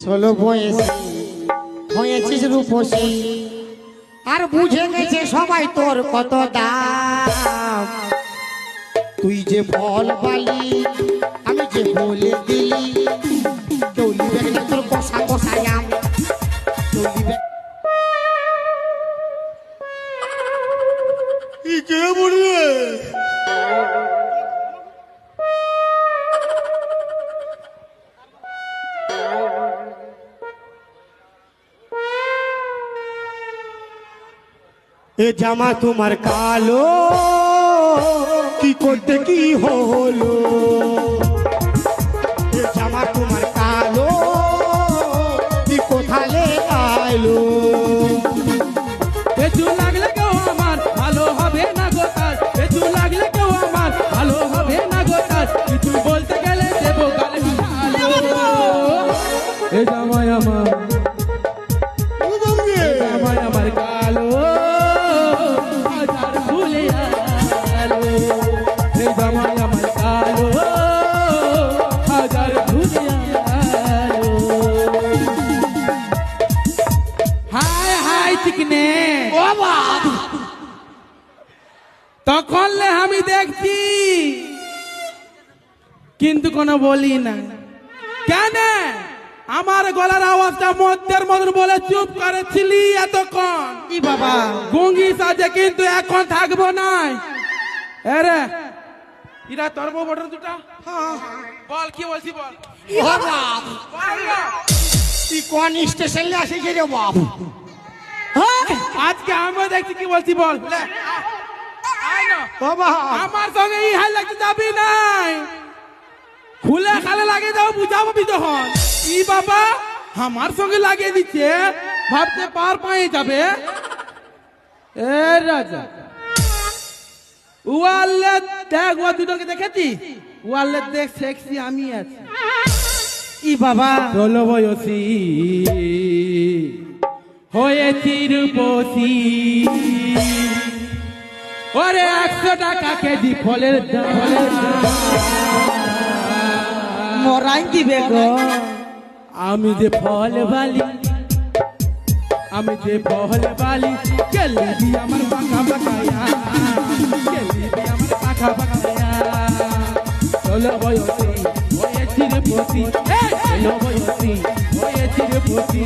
ষোলো বয়সে হয়েছিস রূপসী আর বুঝে গেছে সবাই তোর কত দাম। তুই যে বল বালি আমি যে বলে দিলি কেউ লিবে না তোর কষা কষায় আম কেউ লিবে কে বলবে এ জামা তোমার কালো কি করতে কি হলো। এ জামা তোমার কালো কি কোথালে আলো। বেচু লাগলে কেউ আমার ভালো হবে না গোতাল, বেচু লাগলে কেউ আমার ভালো হবে না গোতাল, কিছু বলতে গেলে দেবো গালে ভালো। এ জামাই আমার, এ জামাই আমার কালো হাজার ভুলে আলো। এ জামাই আমার কালো হাজার ভুলে আলো। হাই হাই চিকনে তখন আমি দেখছি কিন্তু কোনো বলি না কেন। আমার গলার আওয়াজটা মধ্যের মতন বলে চুপ করেছিলি এতক্ষণ। কি বাবা গঙ্গি সাজে কিন্তু এখন থাকবো না। আরে ইরা তোর বউ বটন দুটা বল কি বলছি বল। বল না। তুই কোন স্টেশনে আসিস রে বাপ। আজকে আমিও দেখছি কি বলছি বল লে। আয় না। বাবা আমার সঙ্গে এই হাল লাগতে যাবি নাই, খুলে খালে লাগিয়ে দাও বুঝাবো তখন। ই বাবা আমার সঙ্গে লাগিয়ে দিচ্ছে ভাবতে পার পায়ে যাবে। এ রাজা ওয়ালে দেখ ও দুটোকে দেখেছি, ওয়ালে দেখ সেক্সি আমি আছি। ই বাবা ষোলো বয়সী হয়েছি রূপসী, ওরে 100 টাকা কেজি ফলের মরাই দিবে গো। আমি যে ফল বালি, আমি যে ফল বালি, গেলি দি আমার পাখা পাখায়া, গেলি দি আমার পাখা পাখায়া। 16 বয়সী হয়েছি রূপসী, 16 বয়সী হয়েছি রূপসী।